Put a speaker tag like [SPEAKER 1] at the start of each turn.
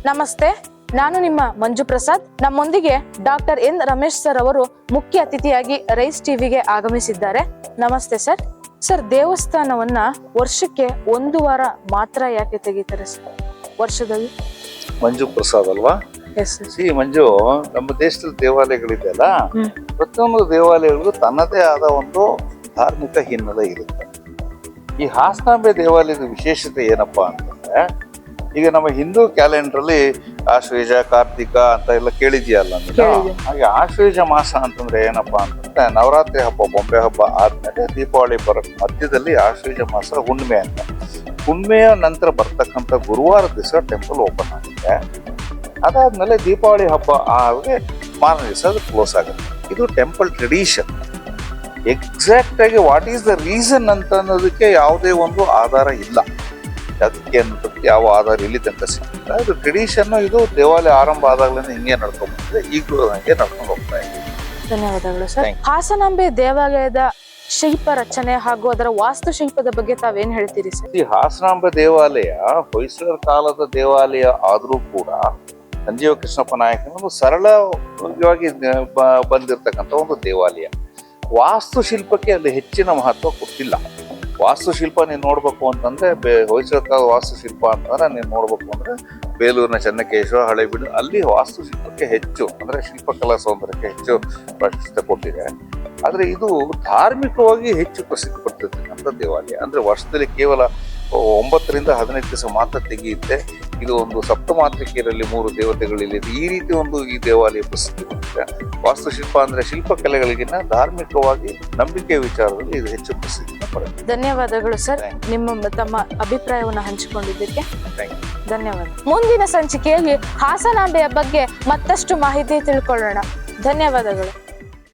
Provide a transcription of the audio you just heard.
[SPEAKER 1] ನಮಸ್ತೆ, ನಾನು ನಿಮ್ಮ ಮಂಜು ಪ್ರಸಾದ್. ನಮ್ಮೊಂದಿಗೆ ಡಾಕ್ಟರ್ ಎನ್ ರಮೇಶ್ ಸರ್ ಅವರು ಮುಖ್ಯ ಅತಿಥಿಯಾಗಿ ರೈಸ್ ಟಿವಿಗೆ ಆಗಮಿಸಿದ್ದಾರೆ. ನಮಸ್ತೆ ಸರ್. ಸರ್, ದೇವಸ್ಥಾನವನ್ನ ವರ್ಷಕ್ಕೆ 1 ವಾರ ಮಾತ್ರ ಯಾಕೆ ತೆಗಿತಾರೆ ಸರ್ ವರ್ಷದಲ್ಲಿ?
[SPEAKER 2] ಮಂಜು ಪ್ರಸಾದ್ ಅಲ್ವಾ? ಮಂಜು, ನಮ್ಮ ದೇಶದಲ್ಲಿ ದೇವಾಲಯಗಳಿದೆ ಅಲ್ಲ, ಪ್ರತಿಯೊಂದು ದೇವಾಲಯಗಳಿಗೂ ತನ್ನದೇ ಆದ ಒಂದು ಧಾರ್ಮಿಕ ಹಿನ್ನೆಲೆ ಇರುತ್ತೆ. ಈ ಹಾಸನಾಂಬೆ ದೇವಾಲಯದ ವಿಶೇಷತೆ ಏನಪ್ಪಾ ಅಂತಂದ್ರೆ, ಈಗ ನಮ್ಮ ಹಿಂದೂ ಕ್ಯಾಲೆಂಡರ್ ಅಲ್ಲಿ ಆಶ್ವೇಜ, ಕಾರ್ತಿಕ ಅಂತ ಎಲ್ಲ ಕೇಳಿದ್ಯಲ್ಲ ನೀನು. ಹಾಗೆ ಆಶ್ವೇಜ ಮಾಸ ಅಂತಂದ್ರೆ ಏನಪ್ಪಾ ಅಂತಂದ್ರೆ, ನವರಾತ್ರಿ ಹಬ್ಬ, ಬೊಂಬೆ ಹಬ್ಬ ಆದ್ಮೇಲೆ ದೀಪಾವಳಿ ಬರೋಕ್ ಮಧ್ಯದಲ್ಲಿ ಆಶ್ವೇಜ ಮಾಸ ಹುಣ್ಣಿಮೆ ಅಂತ. ಹುಣ್ಣಿಮೆಯ ನಂತರ ಬರ್ತಕ್ಕಂಥ ಗುರುವಾರ ದಿವಸ ಟೆಂಪಲ್ ಓಪನ್ ಆಗುತ್ತೆ. ಅದಾದ್ಮೇಲೆ ದೀಪಾವಳಿ ಹಬ್ಬ ಆಗಿ ಮಾರನೇ ದಿವಸ ಅದು ಕ್ಲೋಸ್ ಆಗುತ್ತೆ. ಇದು ಟೆಂಪಲ್ ಟ್ರೆಡಿಷನ್. ಎಕ್ಸಾಕ್ಟ್ ಆಗಿ ವಾಟ್ ಈಸ್ ದ ರೀಸನ್ ಅಂತ ಅನ್ನೋದಕ್ಕೆ ಯಾವುದೇ ಒಂದು ಆಧಾರ ಇಲ್ಲ. ಅದಕ್ಕೆ ಅನ್ನೋದಕ್ಕೆ ಯಾವ ಆಧಾರ ಇಲ್ಲಿ ತನಕ ಸಿಕ್ಕಿಲ್ಲ. ಇದು ಟ್ರೆಡಿಷನ್. ಇದು ದೇವಾಲಯ ಆರಂಭ ಆದಾಗಲೇ ಹಿಂಗೆ ನಡ್ಕೊಂಡ್ ಬಂದಿದೆ, ಈಗಲೂ ಹಂಗೆ ನಡ್ಕೊಂಡು ಹೋಗ್ತಾ ಇದೆ.
[SPEAKER 1] ಧನ್ಯವಾದಗಳು ಸರ್. ಹಾಸನಾಂಬೆ ದೇವಾಲಯದ ಶಿಲ್ಪ ರಚನೆ ಹಾಗೂ ಅದರ ವಾಸ್ತುಶಿಲ್ಪದ ಬಗ್ಗೆ ತಾವೇನ್ ಹೇಳ್ತೀರಿ ಸರ್?
[SPEAKER 2] ಈ ಹಾಸನಾಂಬೆ ದೇವಾಲಯ ಹೊಯ್ಸಳರ ಕಾಲದ ದೇವಾಲಯ ಆದ್ರೂ ಕೂಡ ಸಂಜೀವ ಕೃಷ್ಣಪ್ಪ ನಾಯಕನ ಸರಳವಾಗಿ ಬಂದಿರತಕ್ಕಂಥ ಒಂದು ದೇವಾಲಯ. ವಾಸ್ತುಶಿಲ್ಪಕ್ಕೆ ಅಲ್ಲಿ ಹೆಚ್ಚಿನ ಮಹತ್ವ ಕೊಟ್ಟಿಲ್ಲ. ವಾಸ್ತುಶಿಲ್ಪ ನೀನ್ ನೋಡ್ಬೇಕು ಅಂತಂದ್ರೆ, ಹೊಯ್ಸಳ ಕಾಲದ ವಾಸ್ತುಶಿಲ್ಪ ಅಂತಂದ್ರೆ ನೀನ್ ನೋಡ್ಬೇಕು ಅಂದ್ರೆ ಬೇಲೂರಿನ ಚೆನ್ನಕೇಶವ, ಹಳೆಬೀಡು, ಅಲ್ಲಿ ವಾಸ್ತುಶಿಲ್ಪಕ್ಕೆ ಹೆಚ್ಚು ಅಂದ್ರೆ ಶಿಲ್ಪಕಲಾ ಸೌಂದರ್ಯಕ್ಕೆ ಹೆಚ್ಚು ಪ್ರಾಶಸ್ತ್ಯ ಕೊಟ್ಟಿದೆ. ಆದ್ರೆ ಇದು ಧಾರ್ಮಿಕವಾಗಿ ಹೆಚ್ಚು ಪ್ರಸಿದ್ಧಿ ಪಡ್ತಿರ್ತಕ್ಕಂಥ ದೇವಾಲಯ. ಅಂದ್ರೆ ವರ್ಷದಲ್ಲಿ ಕೇವಲ 9 ರಿಂದ 15 ದಿವಸ ಮಾತ್ರ ತೆಗೆಯುತ್ತೆ. ಇದು ಒಂದು ಸಪ್ತಮಾತೃಕೆಯರಲ್ಲಿ 3 ದೇವತೆಗಳಿದೆ. ಈ ರೀತಿ ಒಂದು ಈ ದೇವಾಲಯ ಪ್ರಸಿದ್ಧಿ ಹೊಂದಿದೆ. ವಾಸ್ತುಶಿಲ್ಪ ಅಂದ್ರೆ ಶಿಲ್ಪಕಲೆಗಳಿಗಿನ್ನ ಧಾರ್ಮಿಕವಾಗಿ ನಂಬಿಕೆ ವಿಚಾರದಲ್ಲಿ ಇದು ಹೆಚ್ಚು ಪ್ರಸಿದ್ಧಿ ಪಡೆದಿದೆ.
[SPEAKER 1] ಧನ್ಯವಾದಗಳು ಸರ್, ತಮ್ಮ ಅಭಿಪ್ರಾಯವನ್ನು ಹಂಚಿಕೊಂಡಿದ್ದಕ್ಕೆ ಧನ್ಯವಾದ. ಮುಂದಿನ ಸಂಚಿಕೆಯಲ್ಲಿ ಹಾಸನಾಂಬೆಯ ಬಗ್ಗೆ ಮತ್ತಷ್ಟು ಮಾಹಿತಿ ತಿಳ್ಕೊಳ್ಳೋಣ. ಧನ್ಯವಾದಗಳು.